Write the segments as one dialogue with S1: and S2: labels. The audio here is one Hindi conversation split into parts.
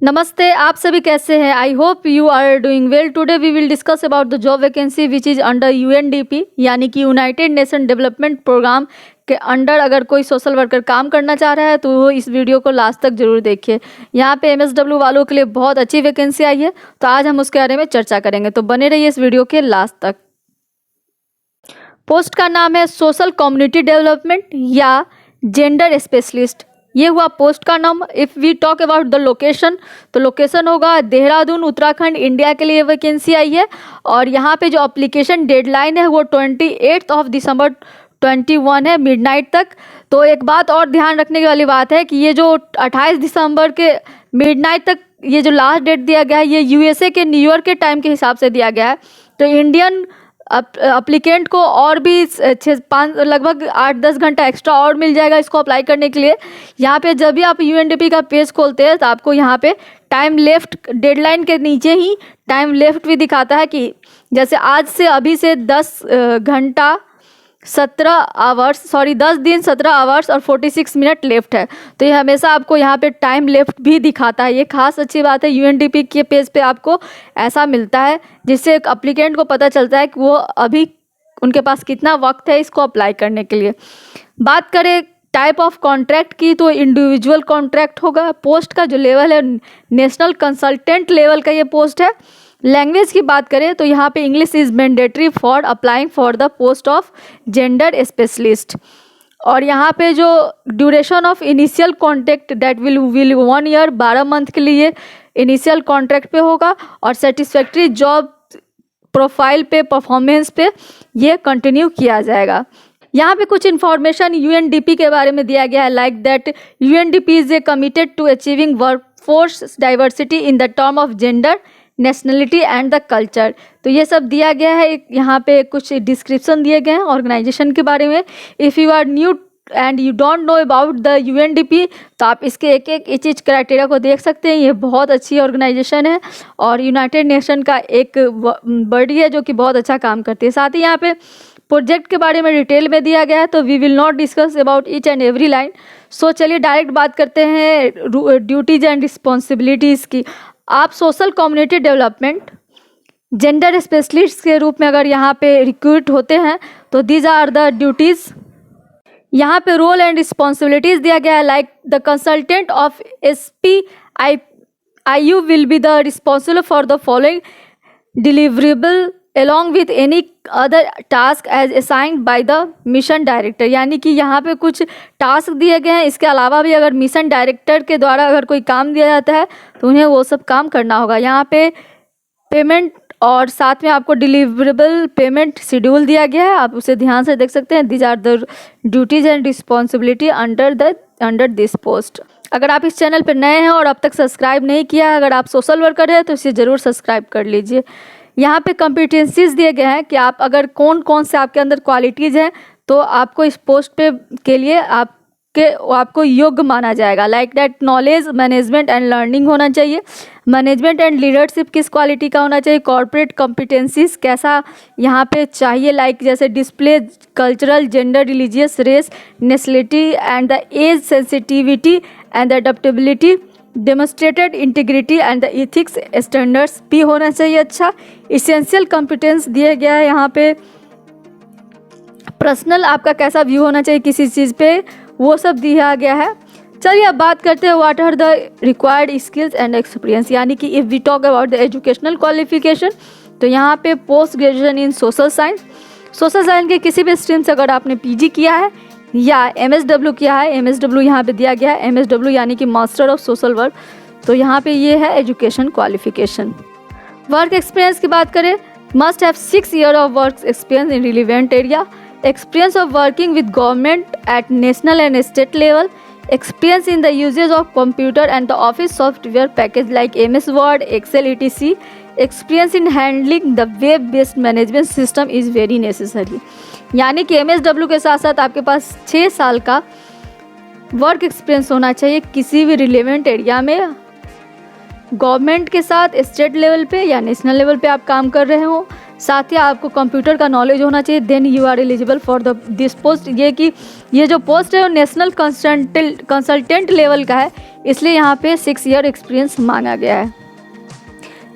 S1: नमस्ते, आप सभी कैसे हैं? I hope you are doing well. Today we will discuss about the job vacancy which is under UNDP, यानी कि यूनाइटेड नेशन डेवलपमेंट प्रोग्राम के अंडर अगर कोई सोशल वर्कर काम करना चाह रहा है तो वो इस वीडियो को लास्ट तक जरूर देखिए। यहाँ पे एमएसडब्ल्यू वालों के लिए बहुत अच्छी वैकेंसी आई है, तो आज हम उसके बारे में चर्चा करेंगे, तो बने रहिए इस वीडियो के लास्ट तक। पोस्ट का नाम है सोशल कम्युनिटी डेवलपमेंट या जेंडर स्पेशलिस्ट। ये हुआ पोस्ट का नाम। If we talk about the location, तो लोकेशन होगा देहरादून, उत्तराखंड, इंडिया के लिए वैकेंसी आई है। और यहाँ पे जो अप्लीकेशन डेडलाइन है वो 28 दिसंबर 21 है, मिडनाइट तक। तो एक बात और ध्यान रखने वाली बात है कि ये जो 28 दिसंबर के मिडनाइट तक ये जो लास्ट डेट दिया गया है, ये यूएसए के न्यूयॉर्क के टाइम के हिसाब से दिया गया है। तो इंडियन अप्लीकेंट को और भी लगभग 8-10 घंटा एक्स्ट्रा और मिल जाएगा इसको अप्लाई करने के लिए। यहाँ पे जब भी आप यूएनडीपी का पेज खोलते हैं तो आपको यहाँ पे टाइम लेफ्ट, डेडलाइन के नीचे ही टाइम लेफ्ट भी दिखाता है कि जैसे आज से अभी से 10 दिन 17 आवर्स और 46 मिनट लेफ्ट है। तो ये हमेशा आपको यहाँ पे टाइम लेफ्ट भी दिखाता है। ये खास अच्छी बात है, यूएनडीपी के पेज पे आपको ऐसा मिलता है जिससे एक अप्लीकेंट को पता चलता है कि वो अभी उनके पास कितना वक्त है इसको अप्लाई करने के लिए। बात करें टाइप ऑफ कॉन्ट्रैक्ट की, तो इंडिविजुअल कॉन्ट्रैक्ट होगा। पोस्ट का जो लेवल है नेशनल कंसल्टेंट लेवल का ये पोस्ट है। लैंग्वेज की बात करें तो यहाँ पे English is mandatory for applying for the post of gender specialist. और यहाँ पे जो duration of initial contract that will 1 year, 12 month के लिए इनिशियल कॉन्ट्रैक्ट पे होगा। और सेटिस्फैक्ट्री जॉब प्रोफाइल पे, परफॉर्मेंस पे ये कंटिन्यू किया जाएगा। यहाँ पे कुछ इन्फॉर्मेशन यूएनडीपी के बारे में दिया गया है, like that UNDP is a committed to achieving workforce diversity in the term of gender, nationality and the culture. तो ये सब दिया गया है। यहाँ पे कुछ डिस्क्रिप्शन दिए गए हैं ऑर्गेनाइजेशन के बारे में। If you are new and you don't know about the UNDP, तो आप इसके एक चीज़ क्राइटेरिया को देख सकते हैं। ये बहुत अच्छी ऑर्गेनाइजेशन है और यूनाइटेड नेशन का एक बॉडी है जो कि बहुत अच्छा काम करती है। साथ ही यहाँ पे प्रोजेक्ट के बारे में डिटेल में दिया गया है, तो we will not discuss about each and every line. So चलिए डायरेक्ट बात करते हैं ड्यूटीज़ एंड रिस्पॉन्सिबिलिटीज़ की। आप social community development gender specialist के रूप में अगर यहाँ पे रिक्रूट होते हैं तो दीज आर द ड्यूटीज़। यहाँ पे रोल एंड रिस्पॉन्सिबिलिटीज़ दिया गया है, like the consultant of SPIU will be the responsible for the following deliverable along with any other task as assigned by the mission director। यानी कि यहाँ पे कुछ टास्क दिए गए हैं, इसके अलावा भी अगर मिशन डायरेक्टर के द्वारा अगर कोई काम दिया जाता है तो उन्हें वो सब काम करना होगा। यहाँ पे पेमेंट और साथ में आपको डिलीवरेबल पेमेंट शेड्यूल दिया गया है, आप उसे ध्यान से देख सकते हैं। These are the duties and responsibility under this post. अगर आप इस चैनल पर नए हैं और अब तक सब्सक्राइब नहीं किया है, अगर आप सोशल वर्कर हैं तो इसे ज़रूर सब्सक्राइब कर लीजिए। यहाँ पे कॉम्पिटेंसीज दिए गए हैं कि आप अगर कौन कौन से आपके अंदर क्वालिटीज़ हैं तो आपको इस पोस्ट पे के लिए आपको योग्य माना जाएगा। Like that knowledge, management and learning होना चाहिए। मैनेजमेंट एंड लीडरशिप किस क्वालिटी का होना चाहिए। कॉर्पोरेट कॉम्पिटेंसीज कैसा यहाँ पे चाहिए, लाइक जैसे display cultural, gender, religious, race, nationality and the age sensitivity and the adaptability, demonstrated integrity and the ethics standards भी होना चाहिए। अच्छा, इसेंशियल कॉम्पिटेंस दिया गया है यहाँ पे। पर्सनल आपका कैसा व्यू होना चाहिए किसी चीज़ पे, वो सब दिया गया है। चलिए अब बात करते हैं what are the required skills and experience. यानी कि if we talk about the educational qualification, तो यहाँ पे post graduation in social science, social science के किसी भी स्ट्रीम से अगर आपने पीजी किया है या एमएसडब्ल्यू किया है, एमएसडब्ल्यू यहाँ पे दिया गया है, एमएसडब्ल्यू यानी कि मास्टर ऑफ सोशल वर्क। तो यहाँ पे ये है एजुकेशन क्वालिफिकेशन। वर्क एक्सपीरियंस की बात करें, must have 6 year of work experience in relevant area, experience of working with government at national and state level, experience in the usage of computer and the office software package like MS Word, Excel, etc. Experience in handling the web based management system is very necessary। यानी कि MSW के साथ साथ आपके पास 6 साल का वर्क एक्सपीरियंस होना चाहिए किसी भी रिलेवेंट एरिया में, गवर्नमेंट के साथ स्टेट लेवल पे या नेशनल लेवल पे आप काम कर रहे हो। साथ ही आपको कंप्यूटर का नॉलेज होना चाहिए। Then you are eligible for this post. ये कि ये जो पोस्ट है वो नेशनल कंसल्टेंट लेवल का है, इसलिए यहाँ पे 6 ईयर एक्सपीरियंस मांगा गया है।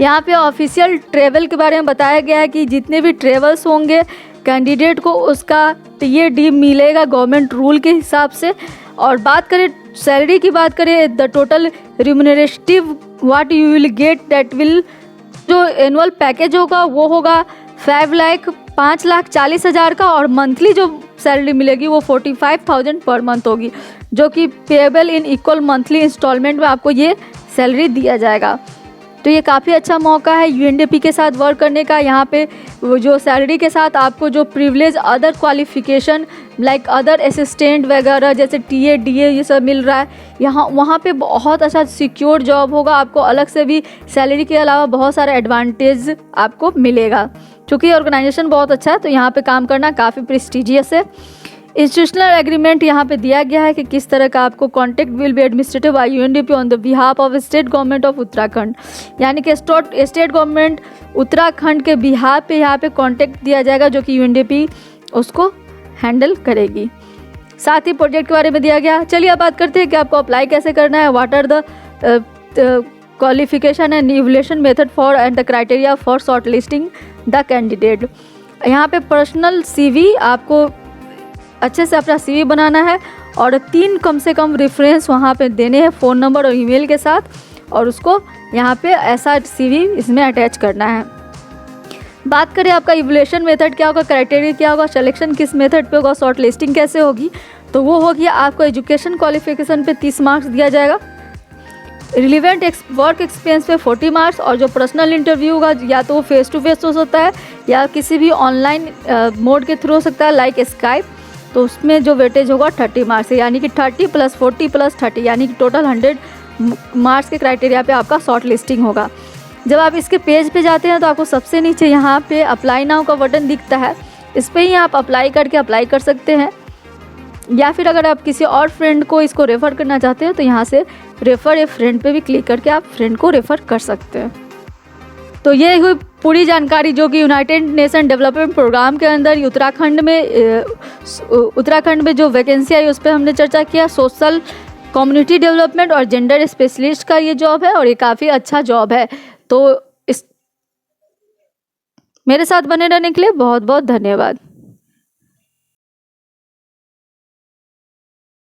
S1: यहाँ पे ऑफिशियल ट्रेवल के बारे में बताया गया है कि जितने भी ट्रेवल्स होंगे कैंडिडेट को उसका TAD मिलेगा गवर्नमेंट रूल के हिसाब से। और बात करें सैलरी की, बात करें the total remunerative what you will get that will, जो एनुअल पैकेज होगा वो होगा 5,40,000 का, और मंथली जो सैलरी मिलेगी वो 45,000 पर मंथ होगी, जो कि payable in equal monthly instalment में आपको ये सैलरी दिया जाएगा। तो ये काफ़ी अच्छा मौका है UNDP के साथ वर्क करने का। यहाँ पे वो जो सैलरी के साथ आपको जो privilege other qualification like other assistant वगैरह जैसे TA DA ये सब मिल रहा है, यहाँ वहाँ पे बहुत अच्छा सिक्योर जॉब होगा। आपको अलग से भी सैलरी के अलावा बहुत सारे एडवांटेज आपको मिलेगा। क्योंकि ऑर्गेनाइजेशन बहुत अच्छा है तो यहाँ पे काम करना काफ़ी प्रेस्टिजियस है। इंस्टीट्यूशनल एग्रीमेंट यहाँ पे दिया गया है कि किस तरह का आपको contact will be administrated by UNDP on the behalf of state government of Uttarakhand, यानी कि स्टेट गवर्नमेंट उत्तराखंड के बिहाफ पे यहाँ पे कॉन्टैक्ट दिया जाएगा जो कि UNDP उसको हैंडल करेगी। साथ ही प्रोजेक्ट के बारे में दिया गया। चलिए अब बात करते हैं कि आपको अप्लाई कैसे करना है, what are the qualification and evaluation method for and the criteria for short listing the candidate. यहाँ पे पर्सनल CV आपको अच्छे से अपना CV बनाना है और 3 कम से कम रेफरेंस वहाँ पे देने हैं फ़ोन नंबर और ईमेल के साथ, और उसको यहाँ पे ऐसा CV इसमें अटैच करना है। बात करें आपका इवैल्यूएशन मेथड क्या होगा, क्राइटेरिया क्या होगा, सिलेक्शन किस मेथड पे होगा, शॉर्ट लिस्टिंग कैसे होगी, तो वो होगी आपको एजुकेशन क्वालिफिकेशन पे 30 मार्क्स दिया जाएगा, रिलेवेंट वर्क एक्सपीरियंस पे 40 मार्क्स, और जो पर्सनल इंटरव्यू होगा या तो वो फेस टू फेस हो सकता है या किसी भी ऑनलाइन मोड के थ्रू हो सकता है लाइक स्काइप, तो उसमें जो वेटेज होगा 30 मार्क्स है, यानी कि 30 + 40 + 30 यानी कि टोटल 100 मार्क्स के क्राइटेरिया पे आपका शॉर्ट लिस्टिंग होगा। जब आप इसके पेज पे जाते हैं तो आपको सबसे नीचे यहाँ पे अप्लाई नाउ का बटन दिखता है, इस पर ही आप अप्लाई करके अप्लाई कर सकते हैं, या फिर अगर आप किसी और फ्रेंड को इसको रेफ़र करना चाहते हैं तो यहाँ से रेफ़र ए फ्रेंड पे भी क्लिक करके आप फ्रेंड को रेफ़र कर सकते हैं। तो ये हुई पूरी जानकारी जो कि यूनाइटेड नेशन डेवलपमेंट प्रोग्राम के अंदर उत्तराखंड में जो वैकेंसी आई उस पर हमने चर्चा किया। सोशल कम्युनिटी डेवलपमेंट और जेंडर स्पेशलिस्ट का ये जॉब है और ये काफ़ी अच्छा जॉब है। तो इस मेरे साथ बने रहने के लिए बहुत बहुत धन्यवाद।